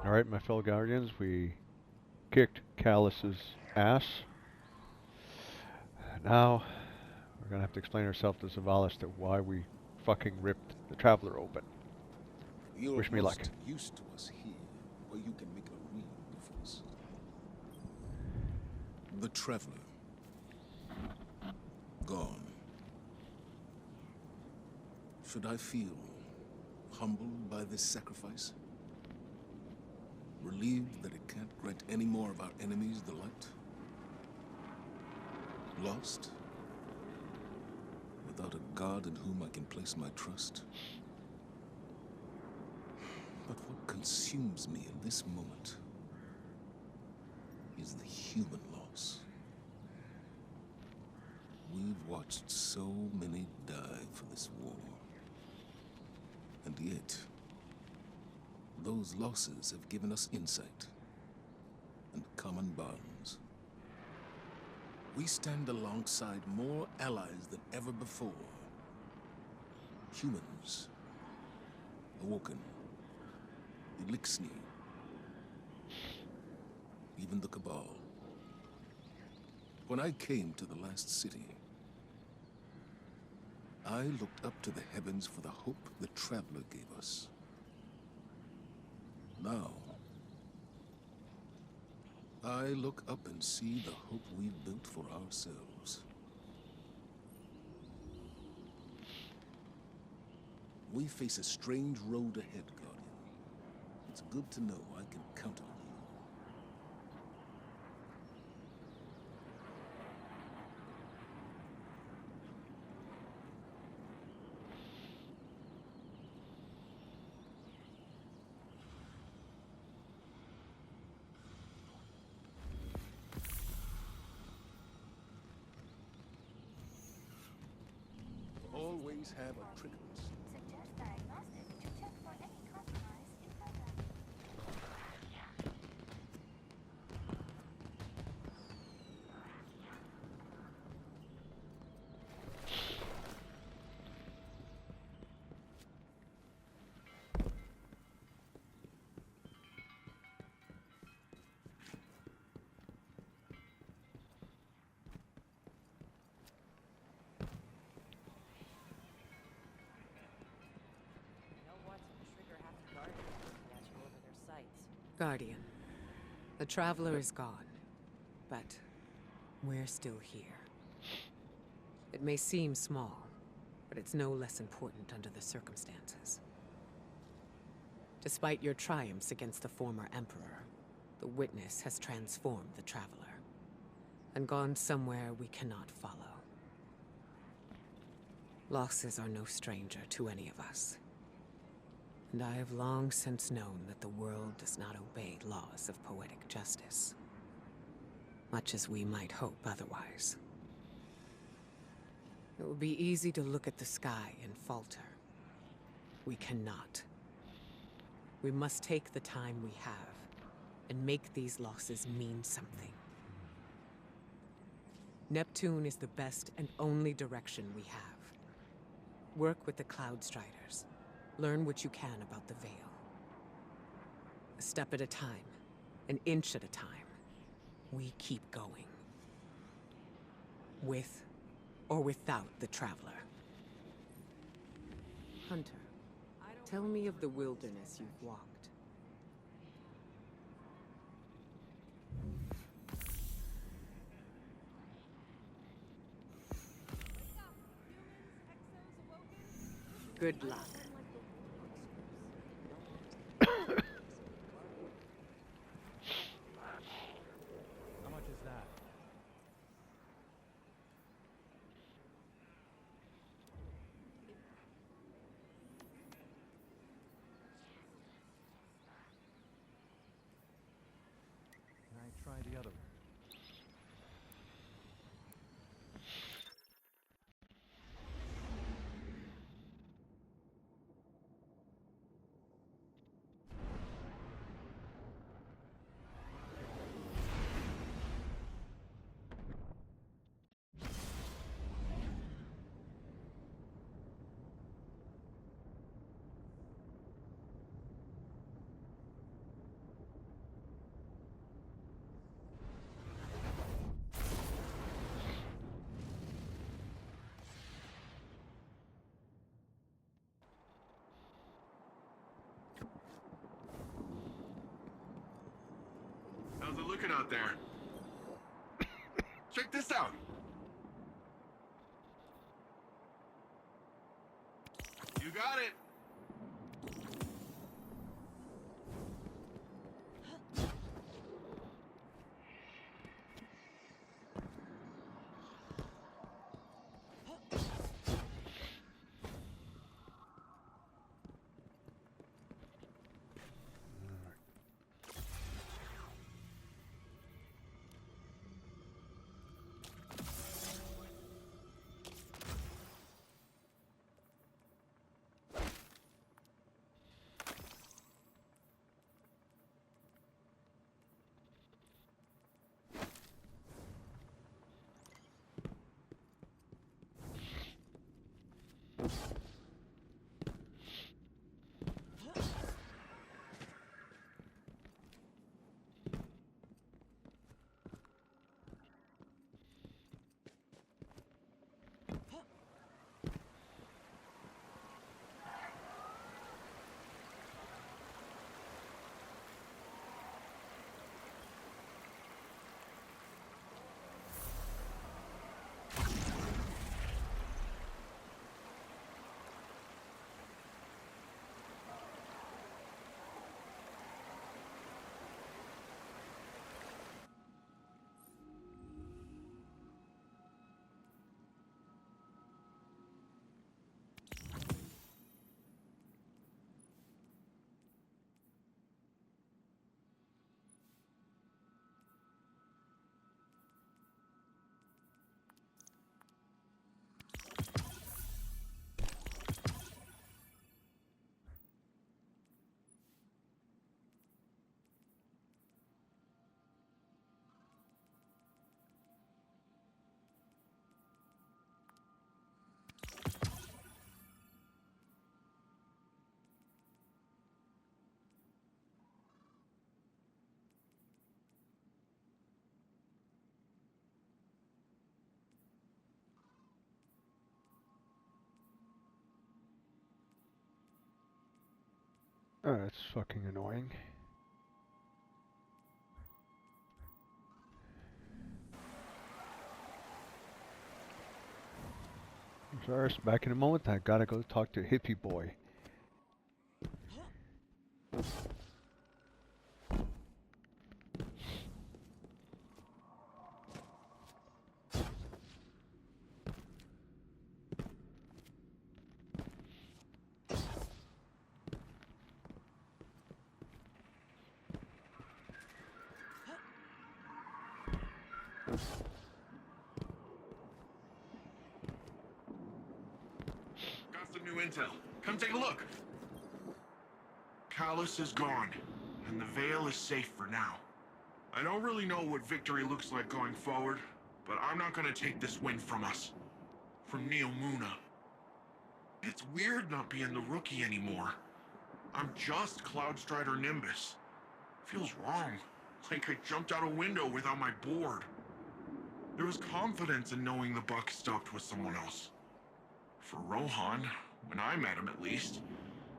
Alright, my fellow Guardians, we kicked Callus's ass. Now, we're gonna have to explain ourselves to Zavalis to why we fucking ripped the Traveler open. You're Wish me luck. used to us here, where you can make a real difference. The Traveler. Gone. Should I feel humbled by this sacrifice? Relieved that it can't grant any more of our enemies the light? Lost? Without a God in whom I can place my trust? But what consumes me in this moment is the human loss. We've watched so many die for this war. And yet, those losses have given us insight and common bonds. We stand alongside more allies than ever before. Humans, awoken, Elixni, even the Cabal. When I came to the last city, I looked up to the heavens for the hope the Traveler gave us. Now, I look up and see the hope we've built for ourselves. We face a strange road ahead, Guardian. It's good to know I can count on you. Always have a trick. Suggest diagnostic to check for any compromise in program. Guardian, the Traveler is gone, but we're still here. It may seem small, but it's no less important under the circumstances. Despite your triumphs against the former Emperor, the Witness has transformed the Traveler, and gone somewhere we cannot follow. Losses are no stranger to any of us. And I have long since known that the world does not obey laws of poetic justice, much as we might hope otherwise. It would be easy to look at the sky and falter. We cannot. We must take the time we have and make these losses mean something. Neptune is the best and only direction we have. Work with the Cloud Striders. Learn what you can about the Veil. A step at a time, an inch at a time, we keep going. With or without the Traveler. Hunter, tell me of the wilderness you've walked. Good luck. How much is that? Can I try the other one? looking out there? Check this out. You got it. Oh, that's fucking annoying. Sorry, back in a moment. I gotta go talk to Hippie Boy. Got some new intel. Come take a look. Callus is gone, and the Veil is safe for now. I don't really know what victory looks like going forward, but I'm not gonna take this win from us. From Nemuna. It's weird not being the rookie anymore. I'm just Cloudstrider Nimbus. Feels wrong. Like I jumped out a window without my board. There was confidence in knowing the buck stopped with someone else. For Rohan, when I met him at least,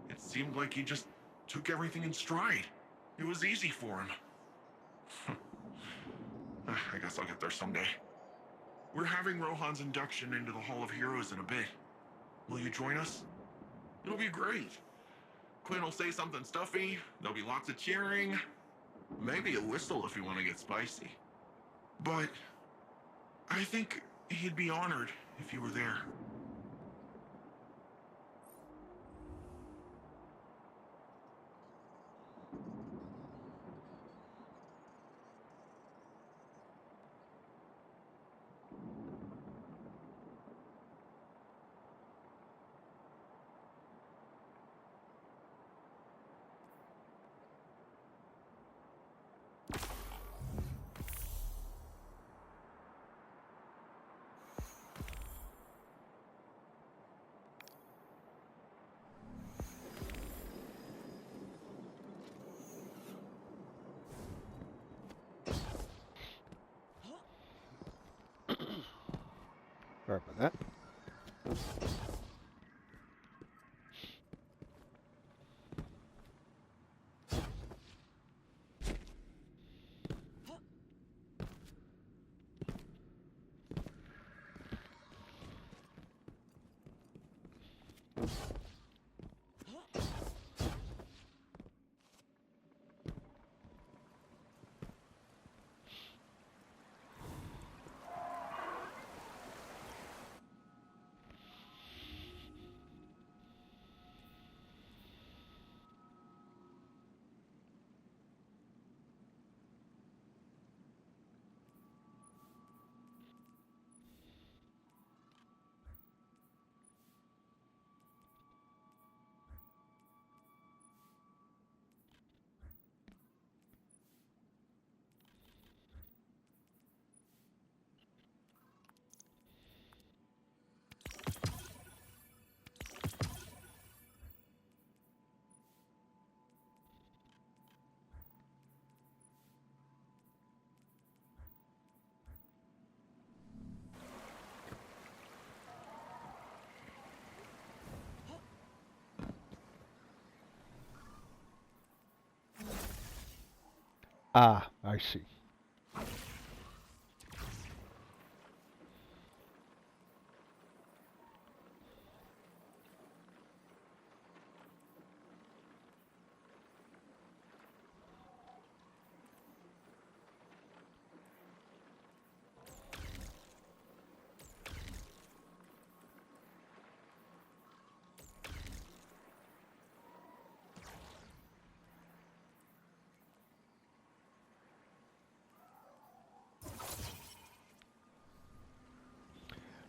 it seemed like he just took everything in stride. It was easy for him. I guess I'll get there someday. We're having Rohan's induction into the Hall of Heroes in a bit. Will you join us? It'll be great. Quinn will say something stuffy, there'll be lots of cheering, maybe a whistle if you want to get spicy. But I think he'd be honored if you were there. Sorry about that. Ah, I see.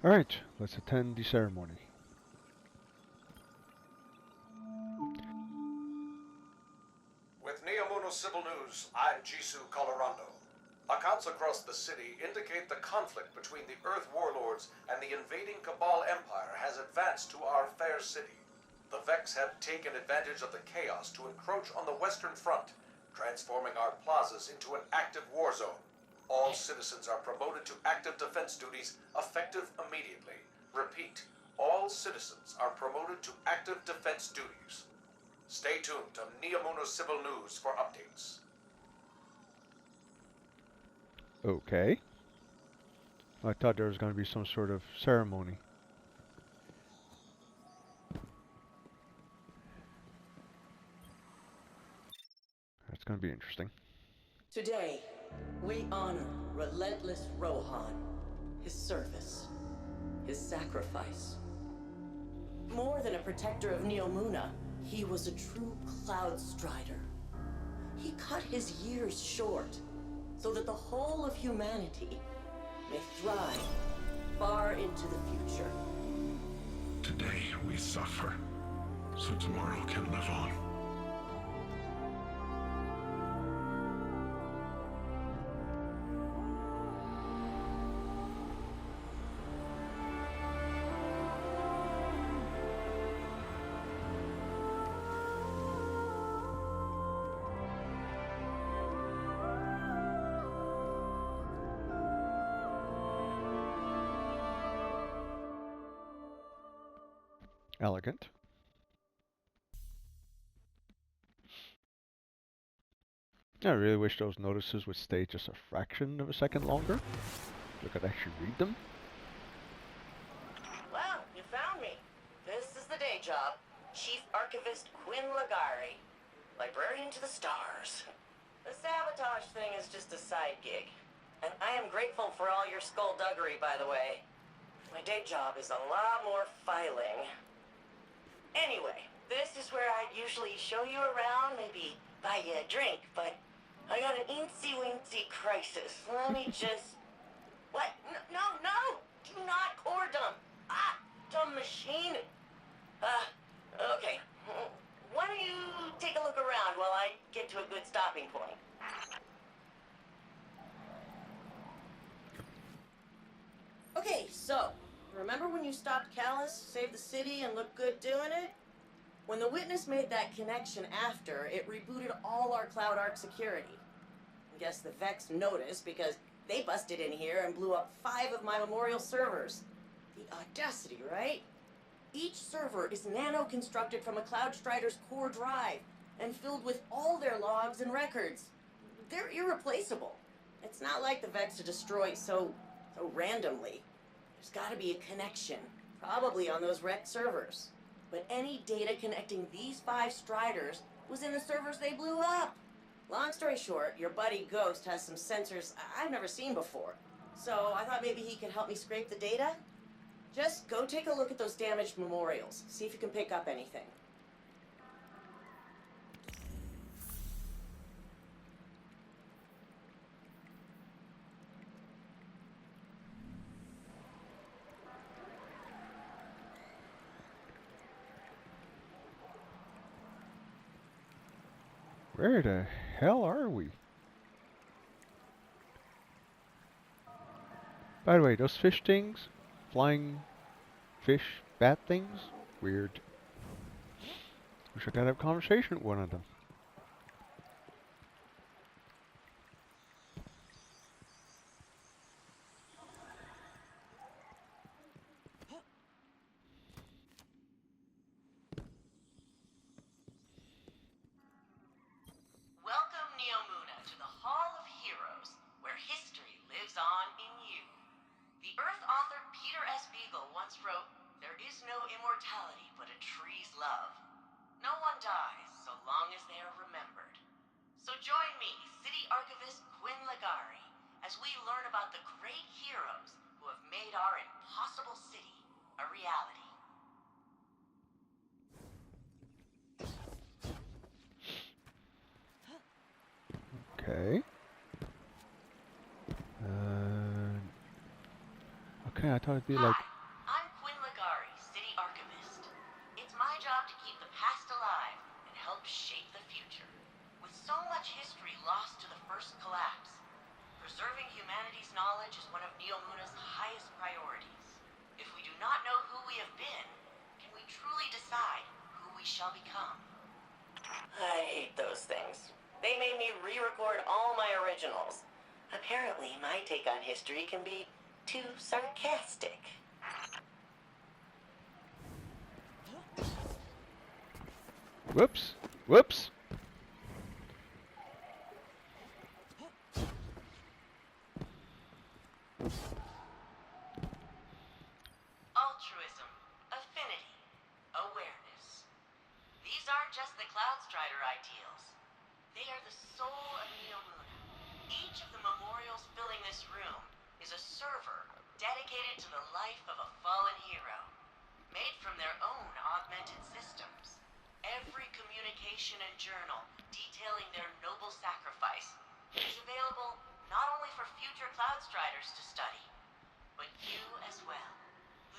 Alright, let's attend the ceremony. With Nemuna Civil News, I'm Jisoo Colorado. Accounts across the city indicate the conflict between the Earth warlords and the invading Cabal Empire has advanced to our fair city. The Vex have taken advantage of the chaos to encroach on the Western Front, transforming our plazas into an active war zone. All citizens are promoted to active defense duties effective immediately. Repeat, all citizens are promoted to active defense duties. Stay tuned to Nemuna Civil News for updates. Okay. I thought there was going to be some sort of ceremony. That's going to be interesting. Today, we honor relentless Rohan, his service, his sacrifice. More than a protector of Nemuna, he was a true cloud strider. He cut his years short so that the whole of humanity may thrive far into the future. Today we suffer, so tomorrow can live on. Elegant. I really wish those notices would stay just a fraction of a second longer, so I could actually read them. Well, you found me. This is the day job. Chief Archivist Quinn Ligari. Librarian to the stars. The sabotage thing is just a side gig. And I am grateful for all your skullduggery, by the way. My day job is a lot more filing. Anyway, this is where I'd usually show you around, maybe buy you a drink, but I got an eensy-weensy crisis. Let me just... What? No! Do not core dump! Dumb machine! Okay. Why don't you take a look around while I get to a good stopping point? Okay, so, remember when you stopped Callus, saved the city, and looked good doing it? When the witness made that connection after, it rebooted all our Cloud Arc security. I guess the Vex noticed because they busted in here and blew up 5 of my memorial servers. The audacity, right? Each server is nano-constructed from a Cloud Strider's core drive and filled with all their logs and records. They're irreplaceable. It's not like the Vex are destroyed so randomly. There's gotta be a connection, probably on those wrecked servers. but any data connecting these 5 Striders was in the servers they blew up. Long story short, your buddy Ghost has some sensors I've never seen before. So I thought maybe he could help me scrape the data. Just go take a look at those damaged memorials. See if you can pick up anything. Where the hell are we? By the way, those fish things, flying fish, bat things, weird. Wish I could have a conversation with one of them. Welcome, Nemuna, to the Hall of Heroes, where history lives on in you. The Earth author Peter S. Beagle once wrote, "There is no immortality but a tree's love. No one dies so long as they are remembered." So join me, City Archivist Quinn Ligari, as we learn about the great heroes who have made our impossible city a reality. Okay. Okay, I thought it'd be Hi, like... I'm Quinn Ligari, City Archivist. It's my job to keep the past alive and help shape the future. With so much history lost to the first collapse, preserving humanity's knowledge is one of Neomuna's highest priorities. If we do not know who we have been, can we truly decide who we shall become? I hate those things. They made me re-record all my originals. Apparently, my take on history can be too sarcastic. Whoops! Whoops! Altruism, affinity, awareness. These aren't just the Cloudstrider ideals. They are the soul of Neomuna. Each of the memorials filling this room is a server dedicated to the life of a fallen hero, made from their own augmented systems. Every communication and journal detailing their noble sacrifice is available not only for future Cloudstriders to study, but you as well.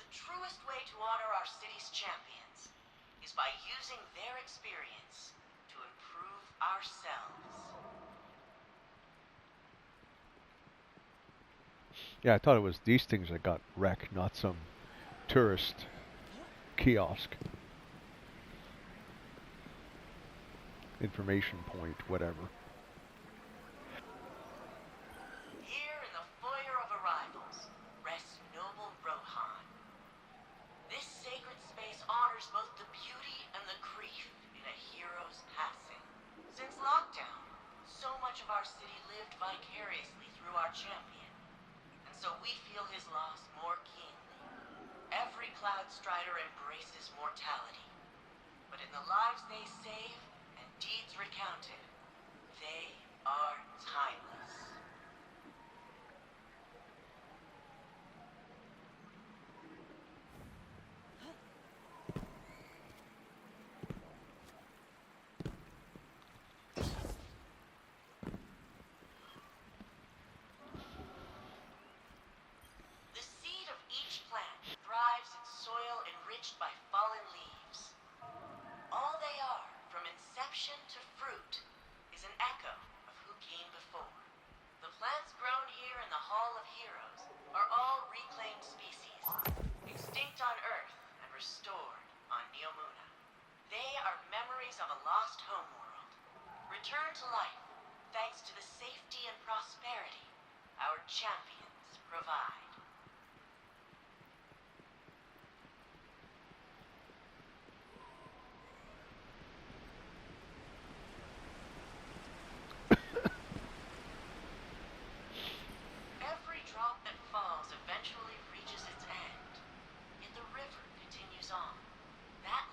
The truest way to honor our city's champions is by using their experience to improve ourselves. Yeah, I thought it was these things that got wrecked, not some tourist kiosk. Information point, whatever. Here in the foyer of arrivals rests noble Rohan. This sacred space honors both the beauty and the grief in a hero's passing. Since lockdown, so much of our city lived vicariously through our champion, and so we feel his loss more keenly. Every Cloudstrider embraces mortality, but in the lives they save and deeds recounted, they are timeless. The seed of each plant thrives in soil enriched by fallen leaves. All they are, from inception to fruit, is an echo of who came before. The plants grown here in the Hall of Heroes are all reclaimed species, extinct on Earth and restored on Neomuna. They are memories of a lost homeworld, returned to life thanks to the safety and prosperity our champions provide. Every drop that falls eventually reaches its end, yet the river continues on. That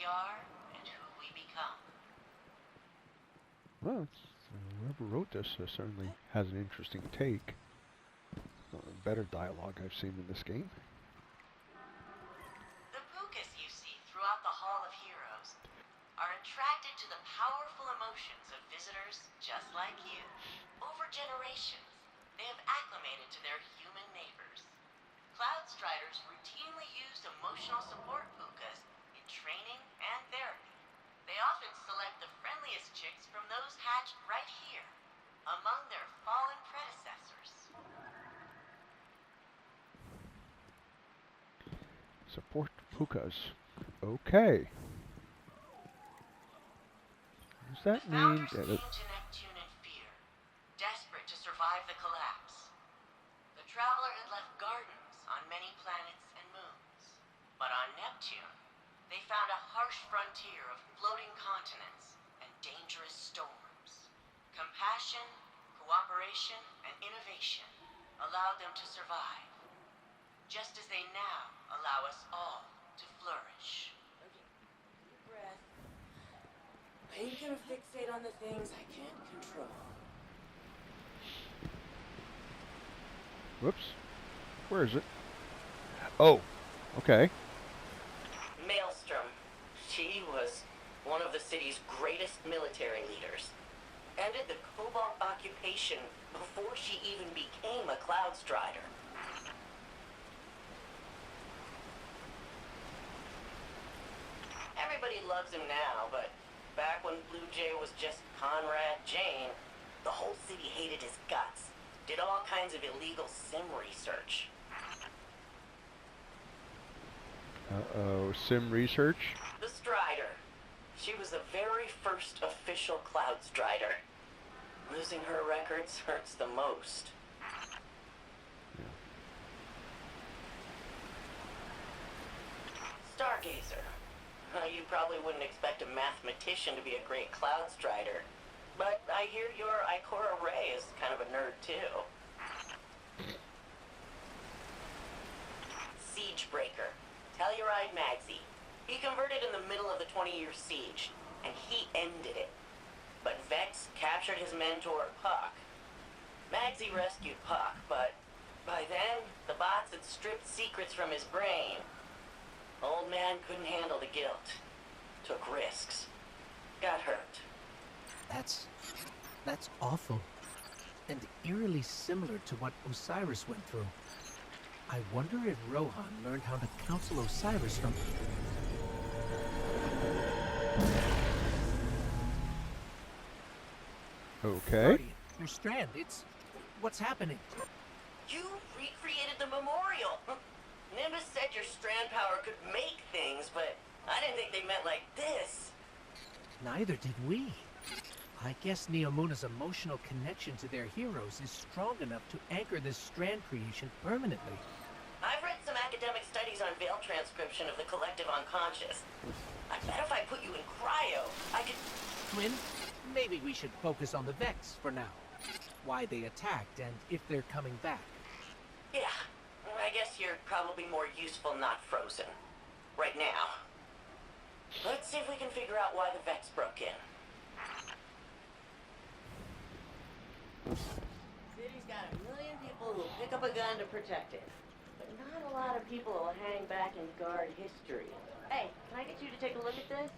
are and who we become. Well, whoever wrote this certainly has an interesting take. Better dialogue I've seen in this game. The Pukas you see throughout the Hall of Heroes are attracted to the powerful emotions of visitors just like you. Over generations, they have acclimated to their human neighbors. Cloudstriders routinely use emotional support Pukas in training and therapy. They often select the friendliest chicks from those hatched right here, among their fallen predecessors. Support Pukas. Okay. Does The that mean founders that came to Neptune in fear, desperate to survive the collapse. The Traveler had left gardens on many planets and moons. But on Neptune, they found a harsh frontier of floating continents and dangerous storms. Compassion, cooperation, and innovation allowed them to survive, just as they now allow us all to flourish. Okay, deep breath. I ain't gonna fixate on the things I can't control. Whoops. Where is it? Oh. Okay. Maelstrom. She was one of the city's greatest military leaders. Ended the Cobalt occupation before she even became a Cloudstrider. Everybody loves him now, but back when Blue Jay was just Conrad Jane, the whole city hated his guts. Did all kinds of illegal sim research. Uh-oh. Sim research? The Strider. She was the very first official Cloudstrider. Losing her records hurts the most. Stargazer. You probably wouldn't expect a mathematician to be a great Cloudstrider. But I hear your Ikora Ray is kind of a nerd, too. Siegebreaker. Telluride Magsy. He converted in the middle of the 20-year siege, and he ended it. But Vex captured his mentor, Puck. Magsy rescued Puck, but by then, the bots had stripped secrets from his brain. Old man couldn't handle the guilt. Took risks. Got hurt. That's awful. And eerily similar to what Osiris went through. I wonder if Rohan learned how to counsel Osiris from... Okay. Guardian, your strand, what's happening? You recreated the memorial. Nimbus said your strand power could make things, but I didn't think they meant like this. Neither did we. I guess Nemuna's emotional connection to their heroes is strong enough to anchor this strand creation permanently. I've read some academic studies on veil transcription of the collective unconscious. I bet if I put you in cryo, I could... Quinn, maybe we should focus on the Vex for now. Why they attacked and if they're coming back. Yeah, I guess you're probably more useful not frozen. Right now. Let's see if we can figure out why the Vex broke in. City's got 1 million people who'll pick up a gun to protect it. But not a lot of people will hang back and guard history. Hey, can I get you to take a look at this?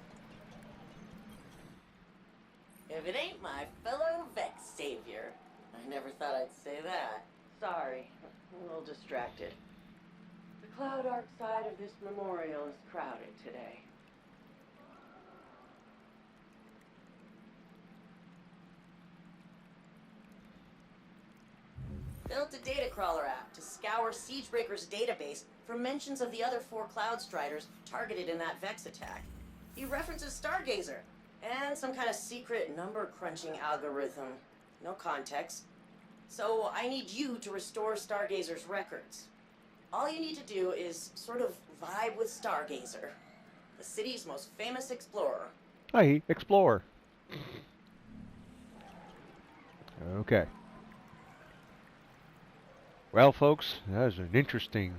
If it ain't my fellow Vex savior. I never thought I'd say that. Sorry, I'm a little distracted. The Cloud Arc side of this memorial is crowded today. Built a data crawler app to scour Siegebreaker's database for mentions of the other 4 Cloudstriders targeted in that Vex attack. He references Stargazer and some kind of secret number-crunching algorithm. No context. So I need you to restore Stargazer's records. All you need to do is sort of vibe with Stargazer, the city's most famous explorer. Hi, explore. Okay. Well, folks, that was an interesting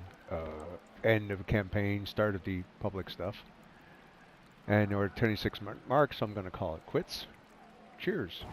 end of a campaign, start of the public stuff. And we're at 26 mark, so I'm going to call it quits. Cheers.